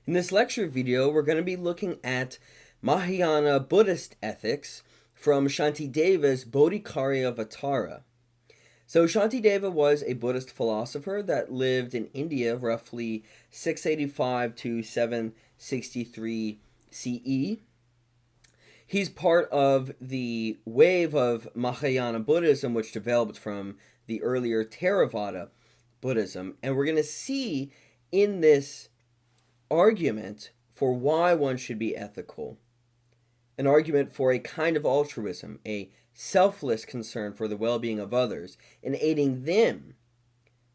In this lecture video, we're going to be looking at Mahayana Buddhist ethics from Shantideva's Bodhicaryavatara. So Santideva was a Buddhist philosopher that lived in India roughly 685 to 763 CE. He's part of the wave of Mahayana Buddhism, which developed from the earlier Theravada Buddhism. And we're going to see in this argument for why one should be ethical, an argument for a kind of altruism, a selfless concern for the well-being of others, and aiding them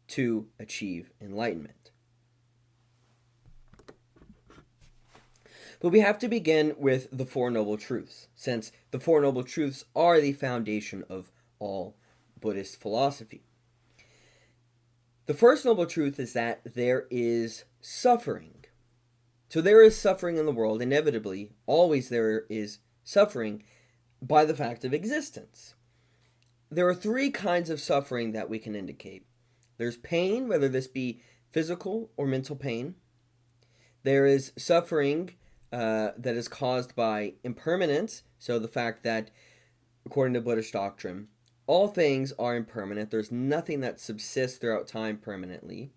to achieve enlightenment. But we have to begin with the Four Noble Truths, since the Four Noble Truths are the foundation of all Buddhist philosophy. The first noble truth is that there is suffering. So there is suffering in the world, inevitably, always there is suffering by the fact of existence. There are three kinds of suffering that we can indicate. There's pain, whether this be physical or mental pain. There is suffering that is caused by impermanence, so the fact that, according to Buddhist doctrine, all things are impermanent. There's nothing that subsists throughout time permanently.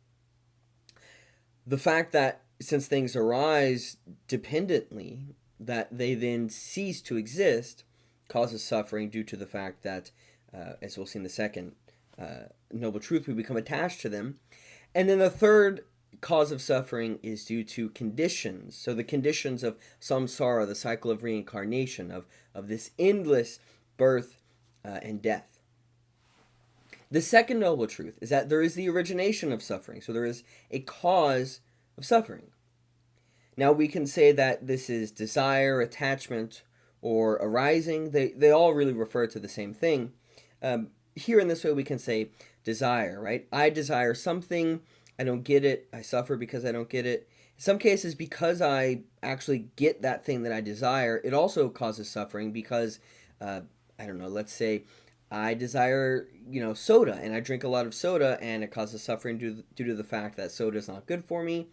The fact that since things arise dependently, that they then cease to exist causes suffering due to the fact that, as we'll see in the second noble truth, we become attached to them. And then the third cause of suffering is due to conditions. So the conditions of samsara, the cycle of reincarnation, of this endless birth and death. The second noble truth is that there is the origination of suffering. So there is a cause of suffering. Now we can say that this is desire, attachment, or arising. They all really refer to the same thing. Here in this way we can say desire, right? I desire something, I don't get it, I suffer because I don't get it. In some cases, because I actually get that thing that I desire, it also causes suffering because, I don't know, let's say I desire, soda, and I drink a lot of soda, and it causes suffering due to the fact that soda is not good for me.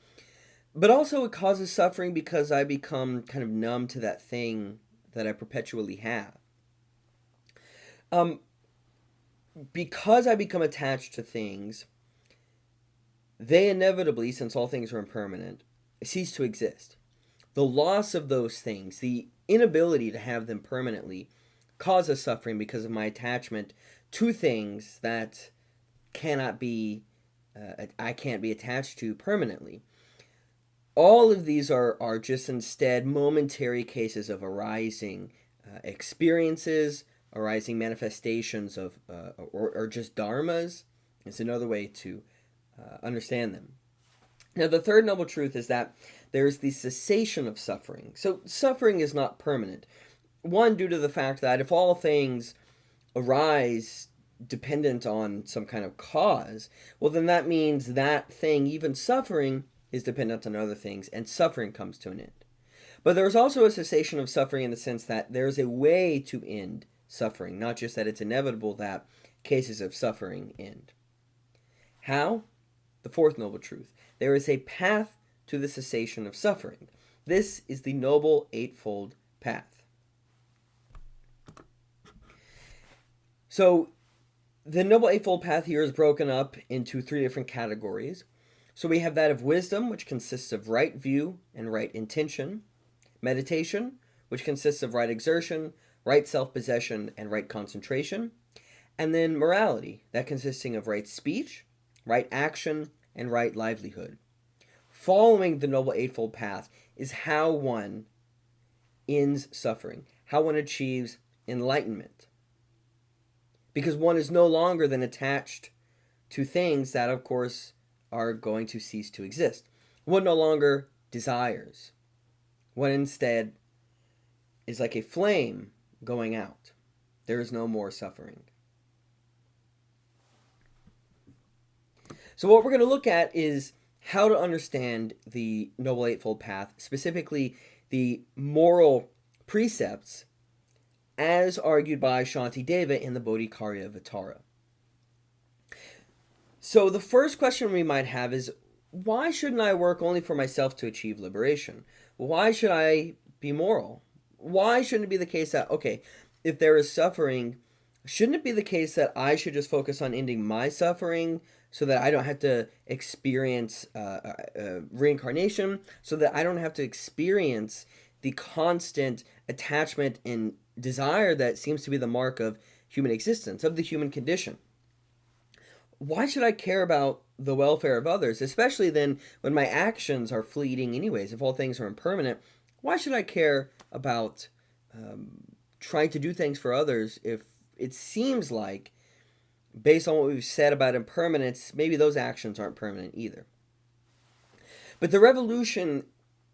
But also it causes suffering because I become kind of numb to that thing that I perpetually have. Because I become attached to things, they inevitably, since all things are impermanent, cease to exist. The loss of those things, the inability to have them permanently, causes suffering because of my attachment to things that cannot be, I can't be attached to permanently. All of these are just instead momentary cases of arising experiences, arising manifestations of, or just dharmas. It's another way to understand them. Now, the third noble truth is that there's the cessation of suffering. So suffering is not permanent. One, due to the fact that if all things arise dependent on some kind of cause, well, then that means that thing, even suffering, is dependent on other things, and suffering comes to an end. But there's also a cessation of suffering in the sense that there's a way to end suffering, not just that it's inevitable that cases of suffering end. How? The fourth noble truth. There is a path to the cessation of suffering. This is the Noble Eightfold Path. So, the Noble Eightfold Path here is broken up into three different categories. So we have that of wisdom, which consists of right view and right intention. Meditation, which consists of right exertion, right self-possession, and right concentration. And then morality, that consisting of right speech, right action, and right livelihood. Following the Noble Eightfold Path is how one ends suffering, how one achieves enlightenment. Because one is no longer then attached to things that, of course, are going to cease to exist. One no longer desires. One instead is like a flame going out. There is no more suffering. So what we're going to look at is how to understand the Noble Eightfold Path, specifically the moral precepts as argued by Santideva in the Bodhicaryavatara. So the first question we might have is, why shouldn't I work only for myself to achieve liberation? Why should I be moral? Why shouldn't it be the case that, okay, if there is suffering, shouldn't it be the case that I should just focus on ending my suffering so that I don't have to experience reincarnation, so that I don't have to experience the constant attachment and desire that seems to be the mark of human existence, of the human condition? Why should I care about the welfare of others, especially then when my actions are fleeting anyways? If all things are impermanent, why should I care about trying to do things for others if it seems like, based on what we've said about impermanence, maybe those actions aren't permanent either? But the revolution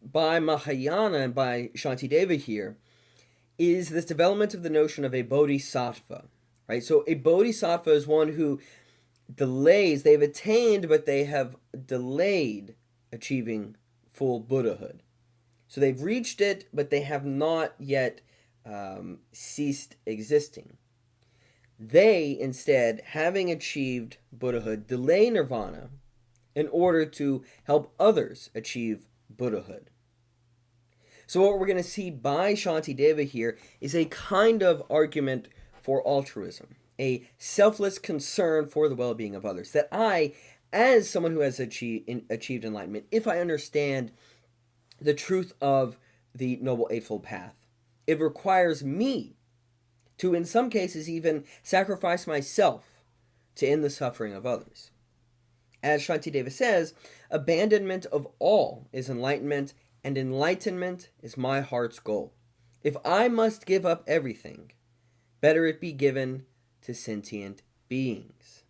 by Mahayana and by Shantideva here is this development of the notion of a bodhisattva, right? So a bodhisattva is one who delays, they've attained, but they have delayed achieving full Buddhahood. So they've reached it, but they have not yet ceased existing. They, instead, having achieved Buddhahood, delay nirvana in order to help others achieve Buddhahood. So what we're going to see by Shantideva here is a kind of argument for altruism, a selfless concern for the well-being of others. That I, as someone who has achieved enlightenment, if I understand the truth of the Noble Eightfold Path, it requires me to, in some cases, even sacrifice myself to end the suffering of others. As Shantideva says, abandonment of all is enlightenment, and enlightenment is my heart's goal. If I must give up everything, better it be given to sentient beings.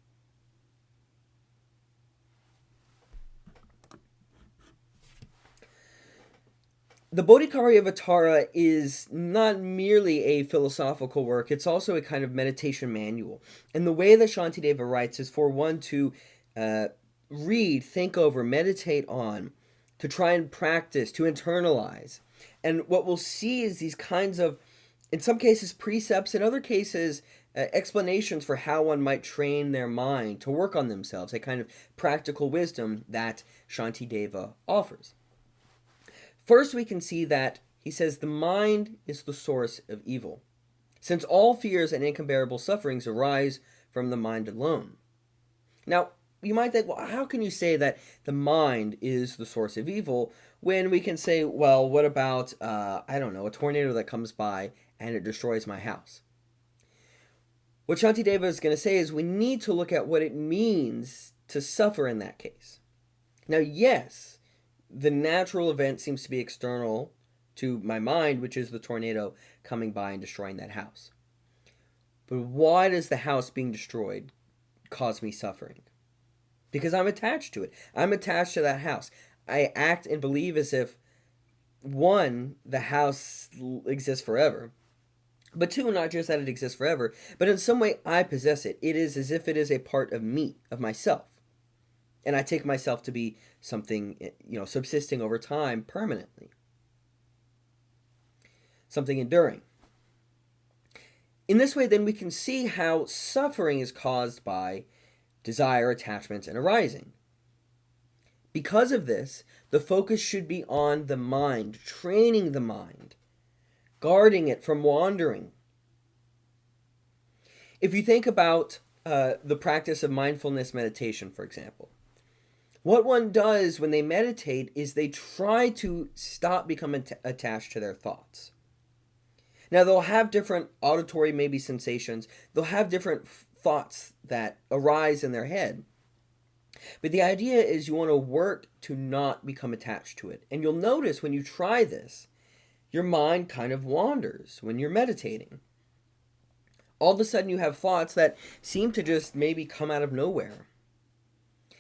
The Bodhicaryavatara is not merely a philosophical work, it's also a kind of meditation manual. And the way that Shantideva writes is for one to read, think over, meditate on, to try and practice, to internalize. And what we'll see is these kinds of, in some cases, precepts, in other cases, explanations for how one might train their mind to work on themselves, a kind of practical wisdom that Shantideva offers. First, we can see that he says the mind is the source of evil, since all fears and incomparable sufferings arise from the mind alone. Now, you might think, well, how can you say that the mind is the source of evil when we can say, well, what about, a tornado that comes by and it destroys my house? What Shantideva is going to say is we need to look at what it means to suffer in that case. Now, yes, the natural event seems to be external to my mind, which is the tornado coming by and destroying that house. But why does the house being destroyed cause me suffering? Because I'm attached to it. I'm attached to that house. I act and believe as if, one, the house exists forever, but two, not just that it exists forever, but in some way I possess it. It is as if it is a part of me, of myself. And I take myself to be something, subsisting over time permanently. Something enduring. In this way, then, we can see how suffering is caused by desire, attachments, and arising. Because of this, the focus should be on the mind, training the mind, guarding it from wandering. If you think about the practice of mindfulness meditation, for example, what one does when they meditate is they try to stop becoming attached to their thoughts. Now, they'll have different auditory, maybe, sensations. They'll have different thoughts that arise in their head. But the idea is you want to work to not become attached to it. And you'll notice when you try this, your mind kind of wanders when you're meditating. All of a sudden you have thoughts that seem to just maybe come out of nowhere.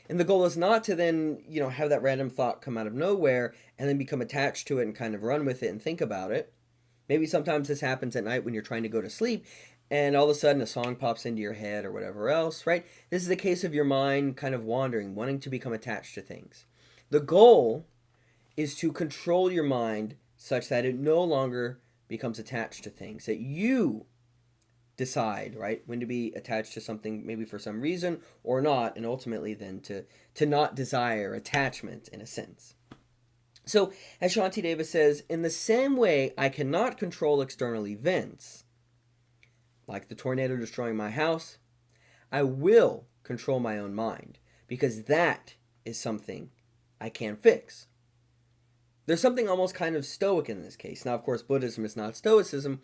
And the goal is not to then, have that random thought come out of nowhere and then become attached to it and kind of run with it and think about it. Maybe sometimes this happens at night when you're trying to go to sleep and all of a sudden a song pops into your head or whatever else, right? This is the case of your mind kind of wandering, wanting to become attached to things. The goal is to control your mind such that it no longer becomes attached to things, that you decide, right? When to be attached to something maybe for some reason or not, and ultimately then to not desire attachment in a sense. So, as Santideva says, in the same way I cannot control external events, like the tornado destroying my house, I will control my own mind, because that is something I can fix. There's something almost kind of stoic in this case. Now, of course, Buddhism is not Stoicism,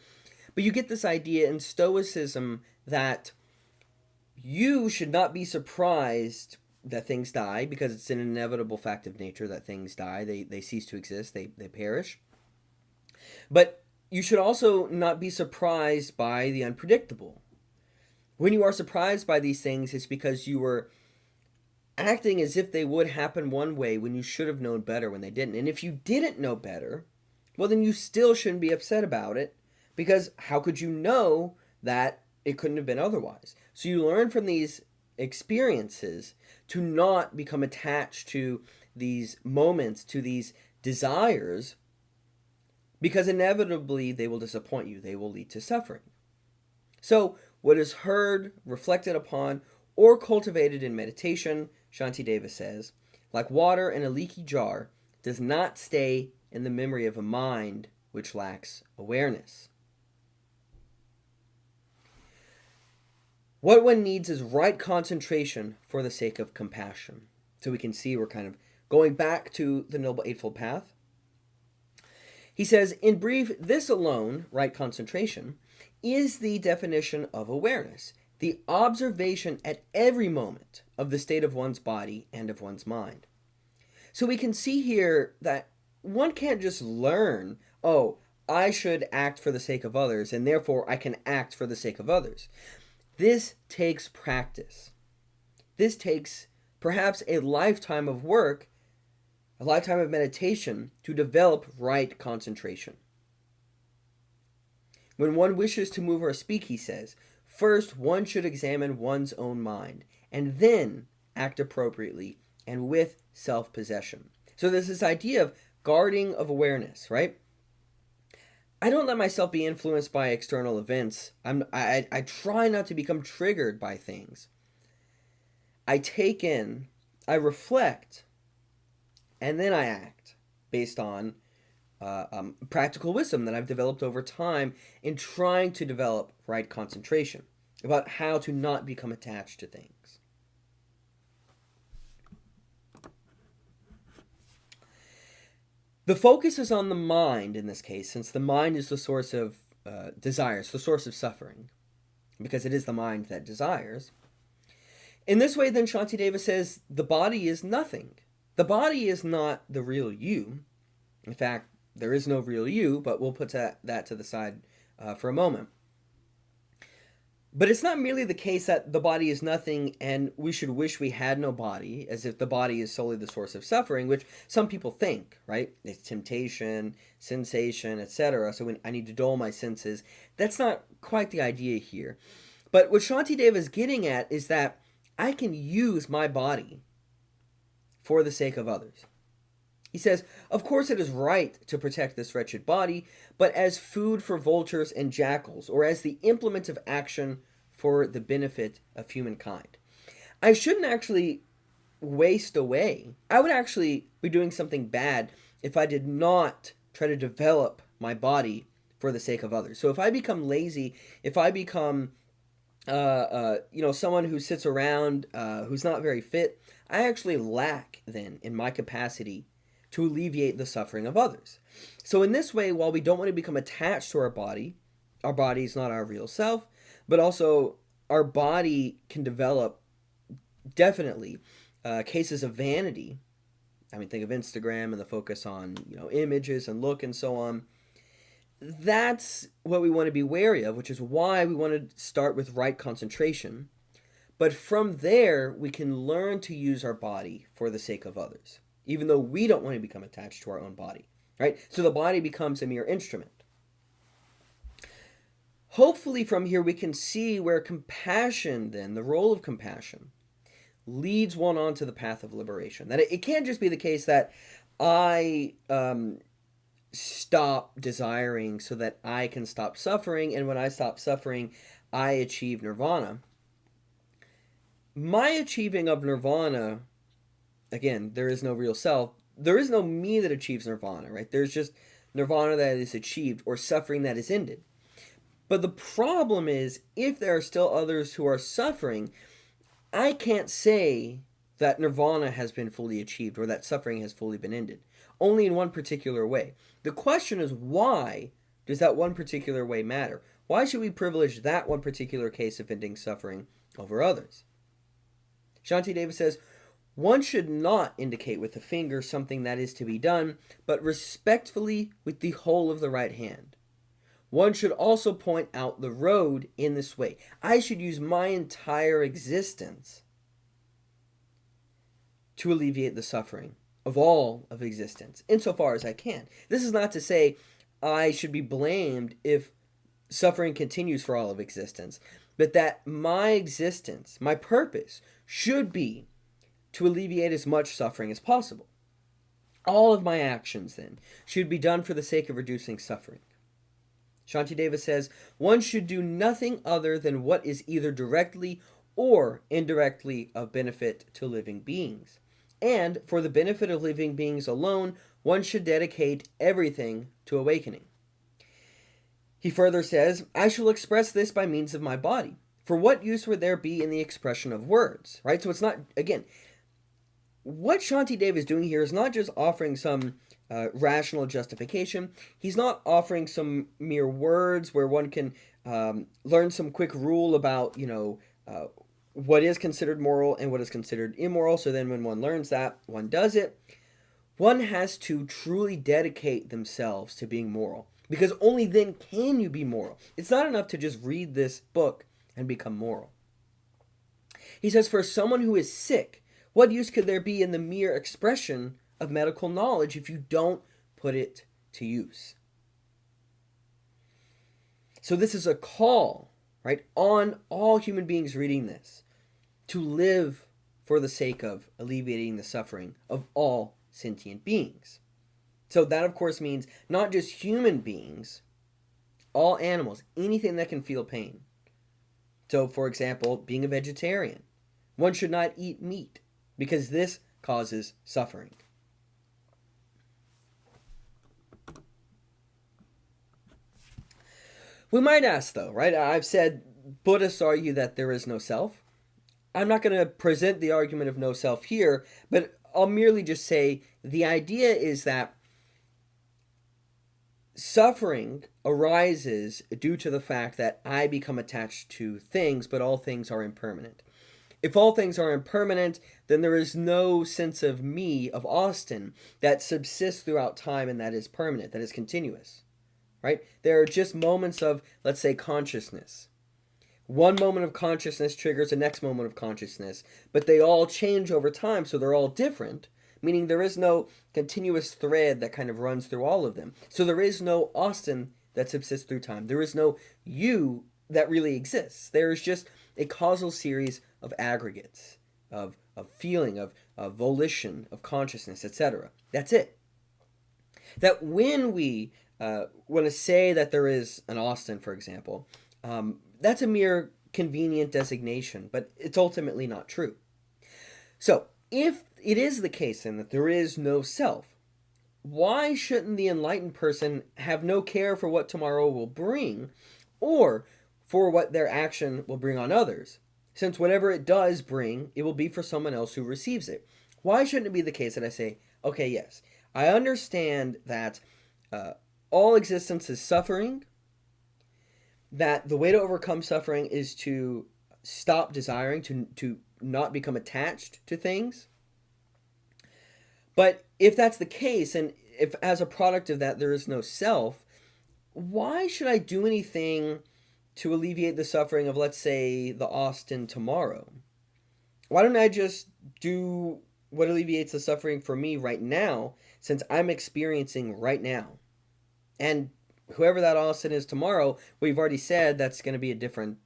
but you get this idea in Stoicism that you should not be surprised that things die, because it's an inevitable fact of nature that things die. They cease to exist. They perish. But you should also not be surprised by the unpredictable. When you are surprised by these things, it's because you were acting as if they would happen one way when you should have known better when they didn't. And if you didn't know better, well, then you still shouldn't be upset about it, because how could you know that it couldn't have been otherwise? So you learn from these experiences to not become attached to these moments, to these desires, because inevitably they will disappoint you. They will lead to suffering. So what is heard, reflected upon, or cultivated in meditation, Shantideva says, like water in a leaky jar, does not stay in the memory of a mind which lacks awareness. What one needs is right concentration for the sake of compassion. So we can see we're kind of going back to the Noble Eightfold Path. He says, in brief, this alone, right concentration, is the definition of awareness, the observation at every moment of the state of one's body and of one's mind. So we can see here that one can't just learn, oh, I should act for the sake of others, and therefore I can act for the sake of others. This takes practice. This takes perhaps a lifetime of work, a lifetime of meditation to develop right concentration. When one wishes to move or speak, he says, first one should examine one's own mind, and then act appropriately and with self-possession. So there's this idea of guarding of awareness, right? I don't let myself be influenced by external events. I try not to become triggered by things. I take in, I reflect, and then I act based on practical wisdom that I've developed over time in trying to develop right concentration, about how to not become attached to things. The focus is on the mind in this case, since the mind is the source of desires, the source of suffering, because it is the mind that desires. In this way, then, Shantideva says, the body is nothing. The body is not the real you. In fact, there is no real you, but we'll put that to the side for a moment. But it's not merely the case that the body is nothing and we should wish we had no body, as if the body is solely the source of suffering, which some people think, right? It's temptation, sensation, etc. So when I need to dull my senses. That's not quite the idea here. But what Shantideva is getting at is that I can use my body for the sake of others. He says, of course it is right to protect this wretched body, but as food for vultures and jackals, or as the implement of action for the benefit of humankind. I shouldn't actually waste away. I would actually be doing something bad if I did not try to develop my body for the sake of others. So if I become lazy, if I become someone who sits around, who's not very fit, I actually lack then in my capacity to alleviate the suffering of others. So in this way, while we don't want to become attached to our body is not our real self, but also our body can develop definitely cases of vanity. I mean, think of Instagram and the focus on images and look and so on. That's what we want to be wary of, which is why we want to start with right concentration. But from there, we can learn to use our body for the sake of others, even though we don't want to become attached to our own body, right? So the body becomes a mere instrument. Hopefully from here we can see where compassion then, the role of compassion, leads one onto the path of liberation. That it can't just be the case that I stop desiring so that I can stop suffering, and when I stop suffering, I achieve nirvana. My achieving of nirvana, again, there is no real self. There is no me that achieves nirvana, right? There's just nirvana that is achieved or suffering that is ended. But the problem is, if there are still others who are suffering, I can't say that nirvana has been fully achieved or that suffering has fully been ended. Only in one particular way. The question is, why does that one particular way matter? Why should we privilege that one particular case of ending suffering over others? Santideva says, one should not indicate with the finger something that is to be done, but respectfully with the whole of the right hand. One should also point out the road in this way. I should use my entire existence to alleviate the suffering of all of existence, insofar as I can. This is not to say I should be blamed if suffering continues for all of existence, but that my existence, my purpose, should be to alleviate as much suffering as possible. All of my actions, then, should be done for the sake of reducing suffering. Shantideva says, one should do nothing other than what is either directly or indirectly of benefit to living beings. And for the benefit of living beings alone, one should dedicate everything to awakening. He further says, I shall express this by means of my body. For what use would there be in the expression of words? Right? So it's not, again, what Shantideva is doing here is not just offering some rational justification. He's not offering some mere words where one can learn some quick rule about, what is considered moral and what is considered immoral. So then when one learns that, one does it. One has to truly dedicate themselves to being moral, because only then can you be moral. It's not enough to just read this book and become moral. He says, for someone who is sick, what use could there be in the mere expression of medical knowledge if you don't put it to use? So this is a call, right, on all human beings reading this, to live for the sake of alleviating the suffering of all sentient beings. So that, of course, means not just human beings, all animals, anything that can feel pain. So, for example, being a vegetarian, one should not eat meat because this causes suffering. We might ask, though, right? I've said Buddhists argue that there is no self. I'm not going to present the argument of no self here, but I'll merely just say the idea is that suffering arises due to the fact that I become attached to things, but all things are impermanent. If all things are impermanent, then there is no sense of me, of Austin, that subsists throughout time and that is permanent, that is continuous, right? There are just moments of, let's say, consciousness. One moment of consciousness triggers the next moment of consciousness, but they all change over time, so they're all different, meaning there is no continuous thread that kind of runs through all of them. So there is no Austin that subsists through time. There is no you that really exists. There is just a causal series of aggregates, of feeling, of volition, of consciousness, etc. That's it. That when we want to say that there is an Austin, for example, that's a mere convenient designation, but it's ultimately not true. So, if it is the case then that there is no self, why shouldn't the enlightened person have no care for what tomorrow will bring, or for what their action will bring on others, since whatever it does bring, it will be for someone else who receives it? Why shouldn't it be the case that I say, okay, yes, I understand that all existence is suffering, that the way to overcome suffering is to stop desiring, to not become attached to things. But if that's the case, and if as a product of that there is no self, why should I do anything to alleviate the suffering of, let's say, the Austin tomorrow? Why don't I just do what alleviates the suffering for me right now, since I'm experiencing right now? And whoever that Austin is tomorrow, we've already said that's going to be a different,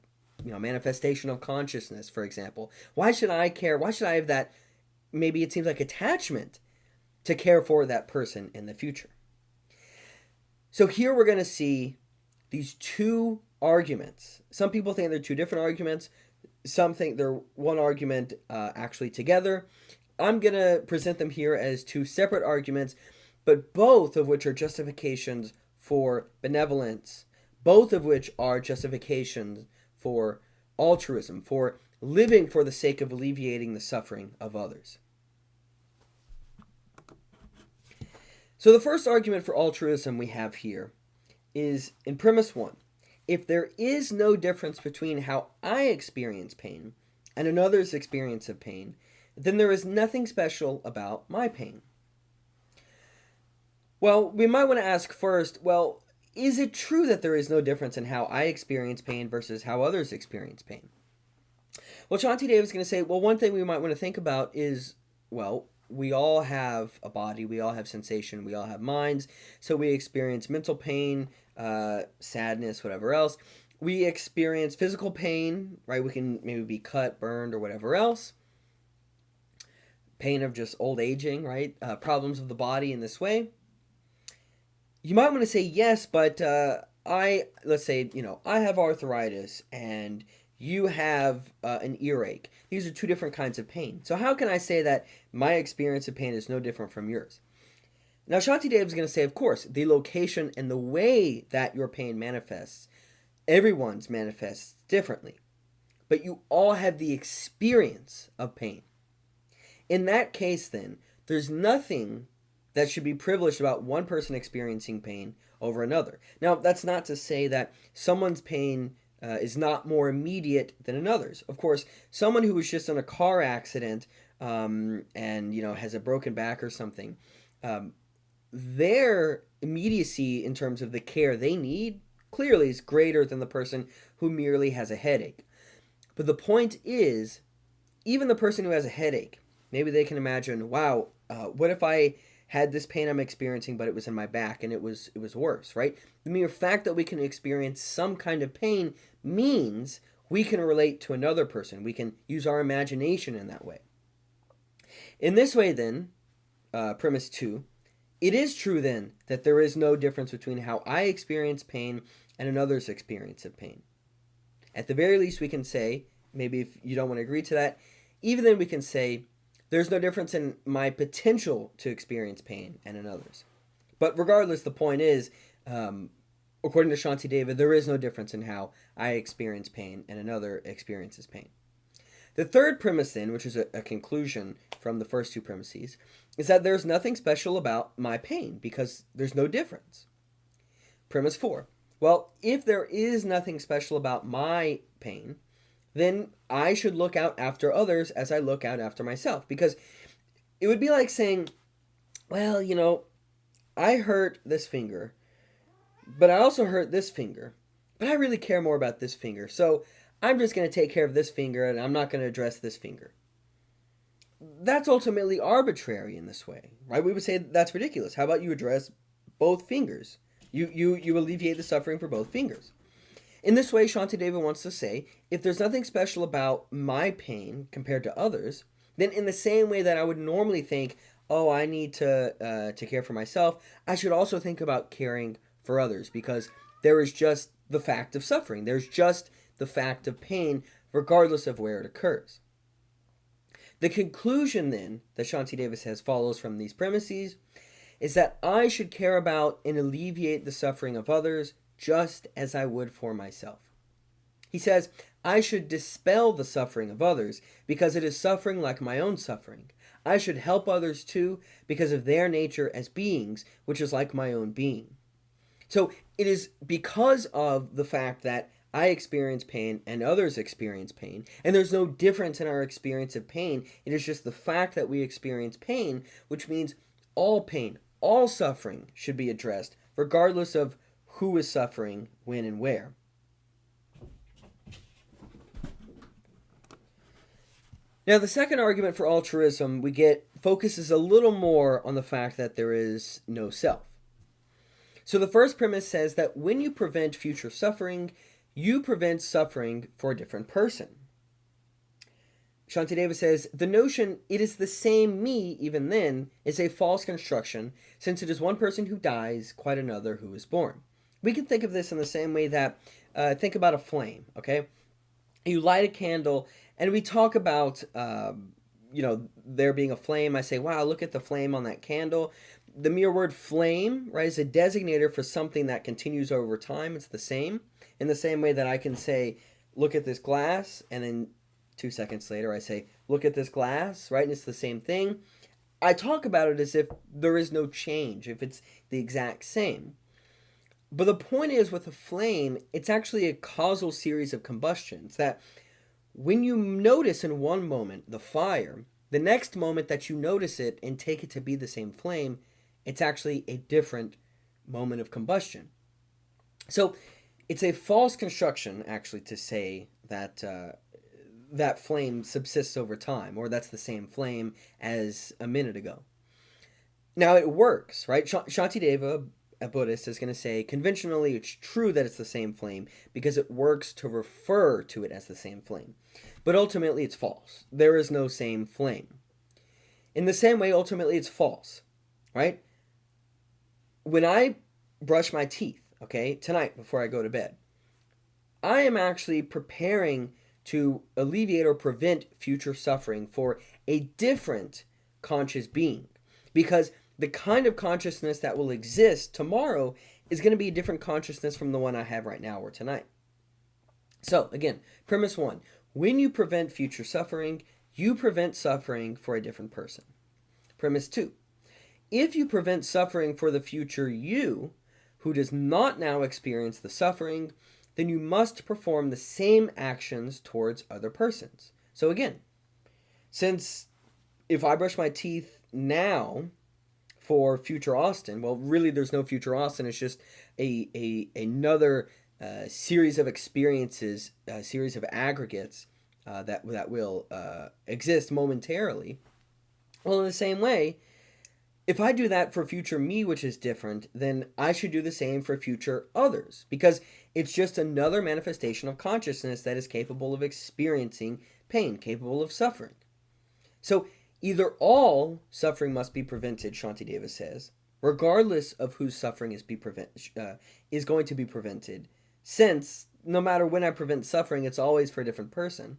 manifestation of consciousness, for example. Why should I care? Why should I have that, maybe it seems like attachment, to care for that person in the future? So here we're going to see these two arguments. Some people think they're two different arguments. Some think they're one argument actually together. I'm going to present them here as two separate arguments, but both of which are justifications for benevolence, both of which are justifications for altruism, for living for the sake of alleviating the suffering of others. So the first argument for altruism we have here is in premise 1. If there is no difference between how I experience pain and another's experience of pain, then there is nothing special about my pain. Well, we might want to ask first, well, is it true that there is no difference in how I experience pain versus how others experience pain? Well, Santideva is going to say, well, one thing we might want to think about is, well, we all have a body, we all have sensation, we all have minds, so we experience mental pain, sadness, whatever else. We experience physical pain, right? We can maybe be cut, burned, or whatever else. Pain of just old aging, right? Problems of the body in this way. You might want to say yes, but let's say, I have arthritis and you have an earache. These are two different kinds of pain. So how can I say that my experience of pain is no different from yours? Now, Santideva is going to say, of course, the location and the way that your pain manifests, everyone's manifests differently. But you all have the experience of pain. In that case, then, there's nothing that should be privileged about one person experiencing pain over another. Now, that's not to say that someone's pain is not more immediate than another's. Of course, someone who was just in a car accident and has a broken back or something, their immediacy in terms of the care they need clearly is greater than the person who merely has a headache. But the point is, even the person who has a headache, maybe they can imagine, wow, what if I had this pain I'm experiencing, but it was in my back and it was worse, right? The mere fact that we can experience some kind of pain means we can relate to another person. We can use our imagination in that way. In this way, then, premise 2, it is true then that there is no difference between how I experience pain and another's experience of pain. At the very least, we can say, maybe if you don't want to agree to that, even then we can say, there's no difference in my potential to experience pain and in others. But regardless, the point is, according to Shantideva, there is no difference in how I experience pain and another experiences pain. The third premise then, which is a conclusion from the first two premises, is that there's nothing special about my pain because there's no difference. Premise 4. Well, if there is nothing special about my pain, then I should look out after others as I look out after myself. Because it would be like saying, well, I hurt this finger, but I also hurt this finger, but I really care more about this finger. So I'm just going to take care of this finger and I'm not going to address this finger. That's ultimately arbitrary in this way, right? We would say that's ridiculous. How about you address both fingers? You alleviate the suffering for both fingers. In this way, Shantideva wants to say, if there's nothing special about my pain compared to others, then in the same way that I would normally think, oh, I need to care for myself, I should also think about caring for others, because there is just the fact of suffering. There's just the fact of pain, regardless of where it occurs. The conclusion, then, that Shantideva says follows from these premises is that I should care about and alleviate the suffering of others just as I would for myself. He says, I should dispel the suffering of others because it is suffering like my own suffering. I should help others too because of their nature as beings, which is like my own being. So it is because of the fact that I experience pain and others experience pain, and there's no difference in our experience of pain. It is just the fact that we experience pain, which means all pain, all suffering should be addressed, regardless of who is suffering, when, and where. Now, the second argument for altruism we get focuses a little more on the fact that there is no self. So the first premise says that when you prevent future suffering, you prevent suffering for a different person. Shantideva says, the notion, it is the same me even then, is a false construction, since it is one person who dies, quite another who is born. We can think of this in the same way that, think about a flame, okay? You light a candle, and we talk about, there being a flame. I say, wow, look at the flame on that candle. The mere word flame, right, is a designator for something that continues over time. It's the same. In the same way that I can say, look at this glass, and then 2 seconds later I say, look at this glass, right, and it's the same thing. I talk about it as if there is no change, if it's the exact same. But the point is, with a flame, it's actually a causal series of combustions that when you notice in one moment the fire, the next moment that you notice it and take it to be the same flame, it's actually a different moment of combustion. So it's a false construction, actually, to say that that flame subsists over time, or that's the same flame as a minute ago. Now, it works, right? Shantideva, a Buddhist, is going to say, conventionally, it's true that it's the same flame because it works to refer to it as the same flame. But ultimately, it's false. There is no same flame. In the same way, ultimately, it's false, right? When I brush my teeth, okay, tonight before I go to bed, I am actually preparing to alleviate or prevent future suffering for a different conscious being. Because the kind of consciousness that will exist tomorrow is going to be a different consciousness from the one I have right now or tonight. So, again, premise 1. When you prevent future suffering, you prevent suffering for a different person. Premise 2. If you prevent suffering for the future you, who does not now experience the suffering, then you must perform the same actions towards other persons. So again, since if I brush my teeth now for future Austin, well, really there's no future Austin. It's just another series of experiences, a series of aggregates that will exist momentarily. Well, in the same way, if I do that for future me, which is different, then I should do the same for future others, because it's just another manifestation of consciousness that is capable of experiencing pain, capable of suffering. So either all suffering must be prevented, Shantideva says, regardless of whose suffering is going to be prevented, since no matter when I prevent suffering, it's always for a different person,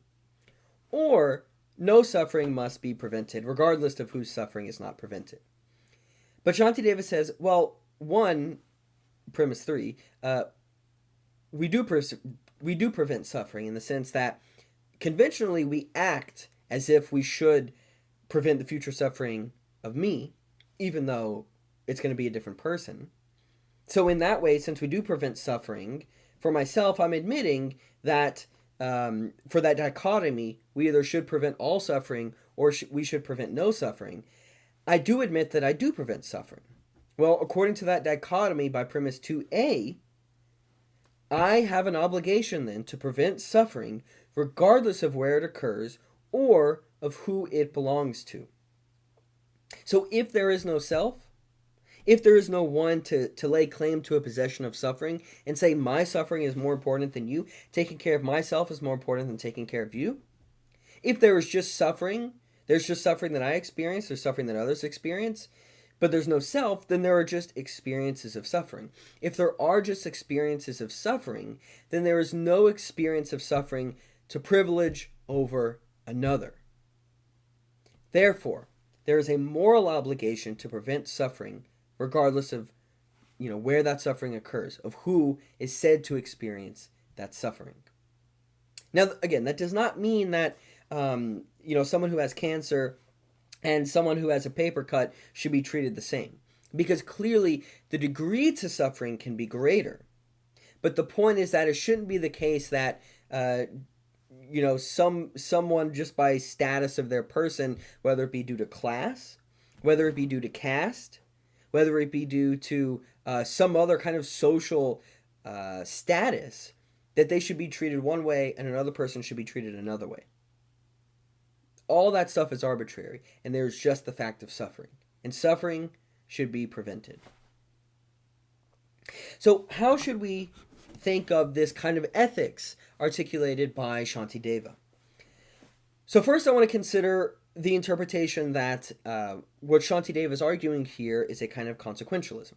or no suffering must be prevented, regardless of whose suffering is not prevented. But Shantideva says, well, premise 3, we do prevent suffering in the sense that conventionally we act as if we should prevent the future suffering of me, even though it's going to be a different person. So in that way, since we do prevent suffering, for myself, I'm admitting that for that dichotomy, we either should prevent all suffering or we should prevent no suffering. I do admit that I do prevent suffering. Well, according to that dichotomy by premise 2a, I have an obligation then to prevent suffering regardless of where it occurs or of who it belongs to. So if there is no self, if there is no one to lay claim to a possession of suffering and say my suffering is more important than you, taking care of myself is more important than taking care of you, if there is just suffering, there's just suffering that I experience, there's suffering that others experience, but there's no self, then there are just experiences of suffering. If there are just experiences of suffering, then there is no experience of suffering to privilege over another. Therefore, there is a moral obligation to prevent suffering regardless of where that suffering occurs, of who is said to experience that suffering. Now, again, that does not mean that someone who has cancer and someone who has a paper cut should be treated the same, because clearly the degree to suffering can be greater. But the point is that it shouldn't be the case that someone just by status of their person, whether it be due to class, whether it be due to caste, whether it be due to some other kind of social status, that they should be treated one way and another person should be treated another way. All that stuff is arbitrary, and there's just the fact of suffering. And suffering should be prevented. So how should we think of this kind of ethics articulated by Shantideva? So first I want to consider the interpretation that what Shantideva is arguing here is a kind of consequentialism.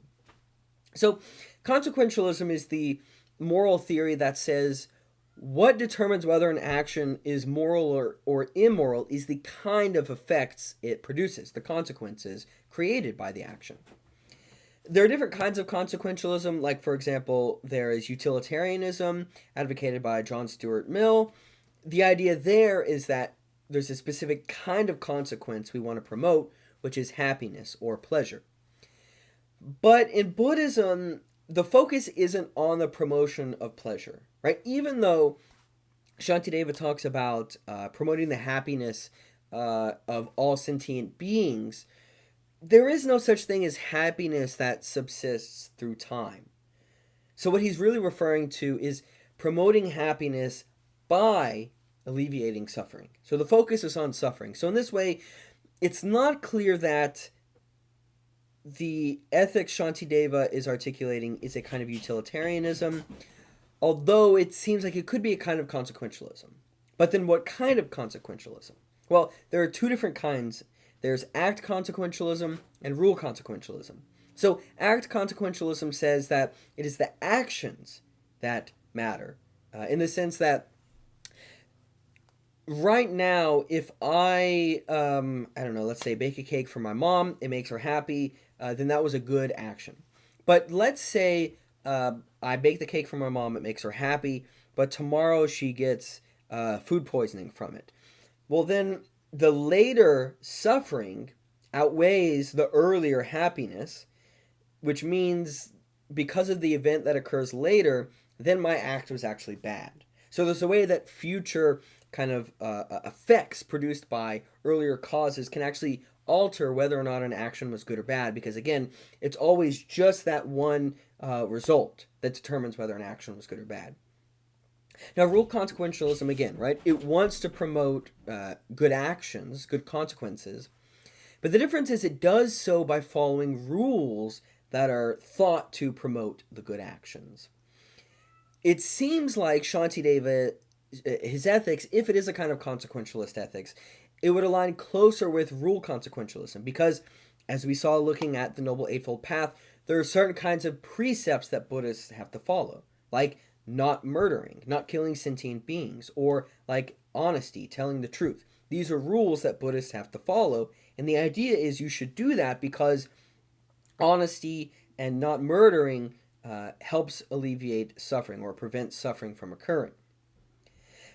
So consequentialism is the moral theory that says what determines whether an action is moral or immoral is the kind of effects it produces, the consequences created by the action. There are different kinds of consequentialism, like, for example, there is utilitarianism, advocated by John Stuart Mill. The idea there is that there's a specific kind of consequence we want to promote, which is happiness or pleasure. But in Buddhism, the focus isn't on the promotion of pleasure, right? Even though Shantideva talks about promoting the happiness of all sentient beings, there is no such thing as happiness that subsists through time. So what he's really referring to is promoting happiness by alleviating suffering. So the focus is on suffering. So in this way, it's not clear that the ethics Shantideva is articulating is a kind of utilitarianism, although it seems like it could be a kind of consequentialism. But then what kind of consequentialism? Well, there are two different kinds. There's act consequentialism and rule consequentialism. So act consequentialism says that it is the actions that matter, in the sense that right now, if I don't know, let's say bake a cake for my mom, it makes her happy, then that was a good action. But let's say I bake the cake for my mom, it makes her happy, but tomorrow she gets food poisoning from it. Well, then the later suffering outweighs the earlier happiness, which means because of the event that occurs later, then my act was actually bad. So there's a way that future kind of effects produced by earlier causes can actually alter whether or not an action was good or bad, because again, it's always just that one result that determines whether an action was good or bad. Now, rule consequentialism, again, right? It wants to promote good actions, good consequences, but the difference is it does so by following rules that are thought to promote the good actions. It seems like Shantideva, his ethics, if it is a kind of consequentialist ethics, it would align closer with rule consequentialism because, as we saw looking at the Noble Eightfold Path, there are certain kinds of precepts that Buddhists have to follow, like not murdering, not killing sentient beings, or like honesty, telling the truth. These are rules that Buddhists have to follow, and the idea is you should do that because honesty and not murdering helps alleviate suffering or prevent suffering from occurring.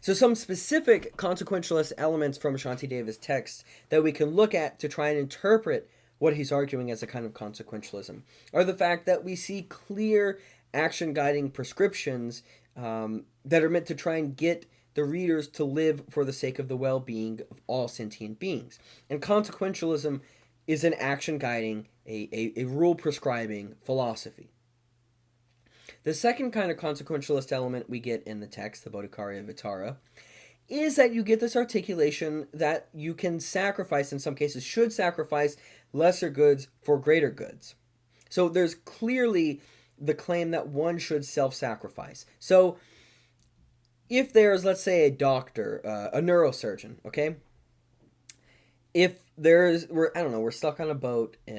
So some specific consequentialist elements from Shantideva's text that we can look at to try and interpret what he's arguing as a kind of consequentialism are the fact that we see clear action-guiding prescriptions that are meant to try and get the readers to live for the sake of the well-being of all sentient beings. And consequentialism is an action-guiding, a rule-prescribing philosophy. The second kind of consequentialist element we get in the text, the Bodhicaryavatara, is that you get this articulation that you can sacrifice, in some cases should sacrifice, lesser goods for greater goods. So there's clearly the claim that one should self-sacrifice. So if there's, let's say, a doctor, a neurosurgeon, okay? If we're stuck on a boat in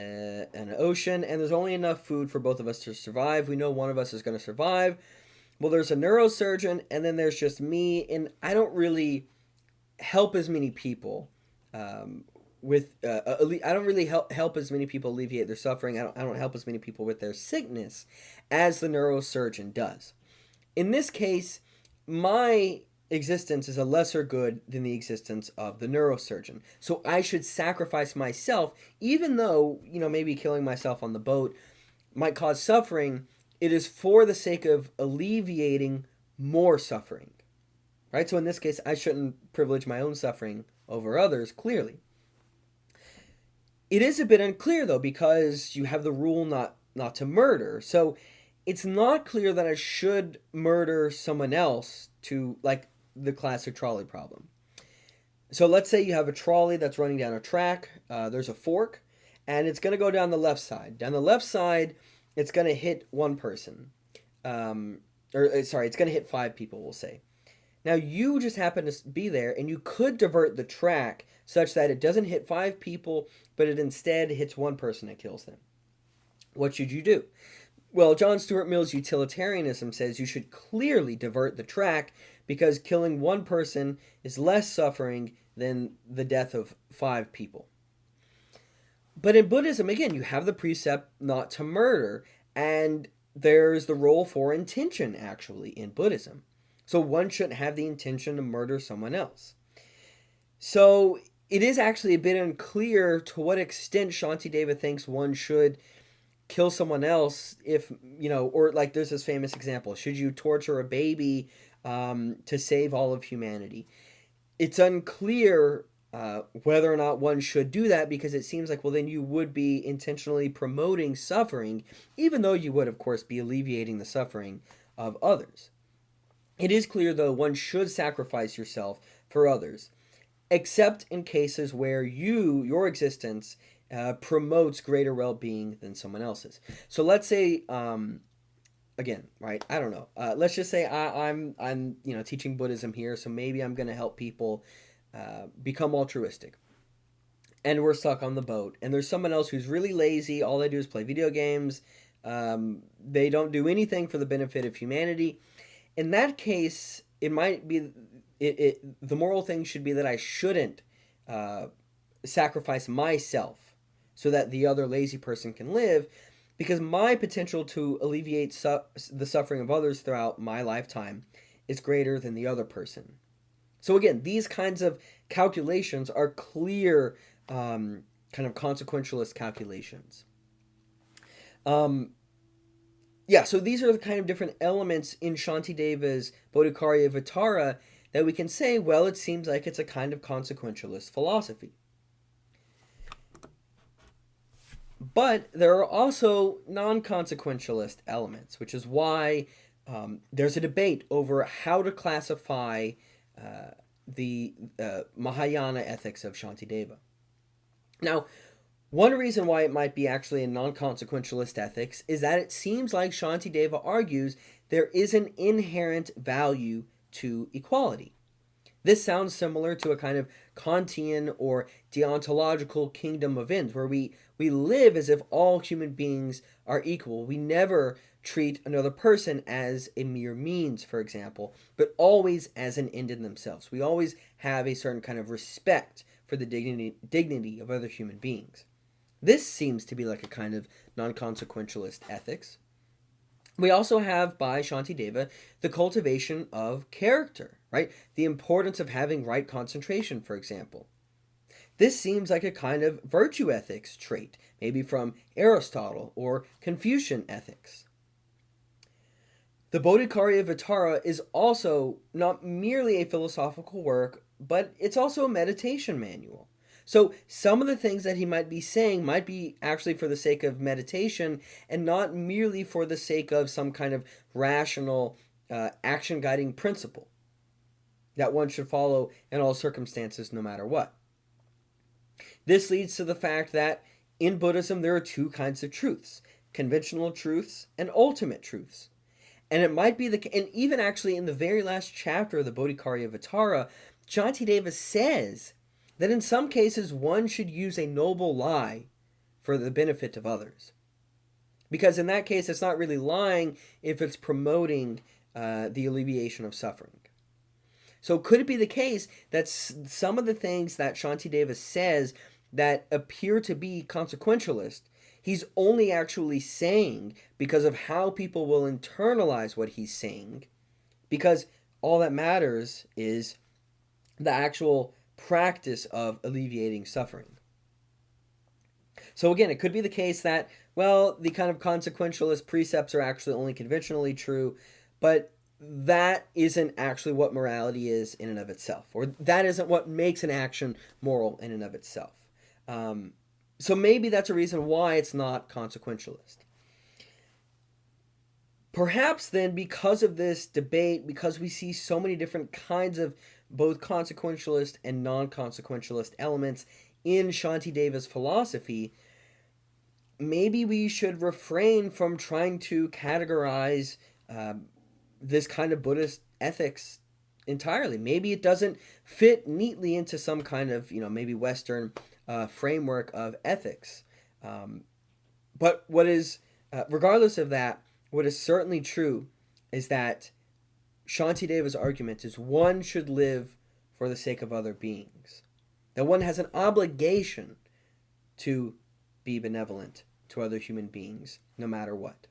an ocean and there's only enough food for both of us to survive. We know one of us is going to survive. Well, there's a neurosurgeon and then there's just me, and I don't really help as many people I don't really help as many people alleviate their suffering. I don't help as many people with their sickness as the neurosurgeon does. In this case, my existence is a lesser good than the existence of the neurosurgeon. So I should sacrifice myself, even though, maybe killing myself on the boat might cause suffering. It is for the sake of alleviating more suffering, right? So in this case, I shouldn't privilege my own suffering over others, clearly. It is a bit unclear, though, because you have the rule not to murder. So it's not clear that I should murder someone else to, like, the classic trolley problem. So let's say you have a trolley that's running down a track. There's a fork, and it's going to go down the left side. Down the left side, it's going to hit one person. It's going to hit 5 people, we'll say. Now, you just happen to be there, and you could divert the track such that it doesn't hit 5 people, but it instead hits one person and kills them. What should you do? Well, John Stuart Mill's utilitarianism says you should clearly divert the track because killing one person is less suffering than the death of 5 people. But in Buddhism, again, you have the precept not to murder, and there's the role for intention, actually, in Buddhism. So one shouldn't have the intention to murder someone else. So it is actually a bit unclear to what extent Shantideva thinks one should kill someone else if, or like there's this famous example, should you torture a baby to save all of humanity? It's unclear whether or not one should do that, because it seems like, well, then you would be intentionally promoting suffering, even though you would, of course, be alleviating the suffering of others. It is clear, though, one should sacrifice yourself for others, except in cases where your existence promotes greater well-being than someone else's. So let's say, again, right? I don't know. Let's just say I'm teaching Buddhism here, so maybe I'm going to help people become altruistic. And we're stuck on the boat, and there's someone else who's really lazy. All they do is play video games. They don't do anything for the benefit of humanity. In that case, it might be the moral thing should be that I shouldn't sacrifice myself so that the other lazy person can live, because my potential to alleviate the suffering of others throughout my lifetime is greater than the other person. So again, these kinds of calculations are clear kind of consequentialist calculations. So these are the kind of different elements in Shantideva's Bodhicaryavatara that we can say, well, it seems like it's a kind of consequentialist philosophy. But there are also non-consequentialist elements, which is why there's a debate over how to classify the Mahayana Ethics of Shantideva. Now, one reason why it might be actually a non-consequentialist ethics is that it seems like Shantideva argues there is an inherent value to equality. This sounds similar to a kind of Kantian or deontological kingdom of ends, where we live as if all human beings are equal. We never treat another person as a mere means, for example, but always as an end in themselves. We always have a certain kind of respect for the dignity of other human beings. This seems to be like a kind of non-consequentialist ethics. We also have, by Shantideva, the cultivation of character, right? The importance of having right concentration, for example. This seems like a kind of virtue ethics trait, maybe from Aristotle or Confucian ethics. The Bodhicaryavatara is also not merely a philosophical work, but it's also a meditation manual. So some of the things that he might be saying might be actually for the sake of meditation and not merely for the sake of some kind of rational action guiding principle that one should follow in all circumstances, no matter what. This leads to the fact that in Buddhism there are two kinds of truths: conventional truths and ultimate truths. And it might be and even actually in the very last chapter of the Bodhicaryavatara, Shantideva says that in some cases one should use a noble lie for the benefit of others. Because in that case, it's not really lying if it's promoting the alleviation of suffering. So could it be the case that some of the things that Shantideva says that appear to be consequentialist, he's only actually saying because of how people will internalize what he's saying, because all that matters is the actual practice of alleviating suffering. So again, it could be the case that, well, the kind of consequentialist precepts are actually only conventionally true, but that isn't actually what morality is in and of itself, or that isn't what makes an action moral in and of itself. So maybe that's a reason why it's not consequentialist. Perhaps then, because of this debate, because we see so many different kinds of both consequentialist and non-consequentialist elements in Shantideva's philosophy, maybe we should refrain from trying to categorize this kind of Buddhist ethics entirely. Maybe it doesn't fit neatly into some kind of, maybe Western framework of ethics. But what is Regardless of that, what is certainly true is that Shantideva's argument is one should live for the sake of other beings. That one has an obligation to be benevolent to other human beings, no matter what.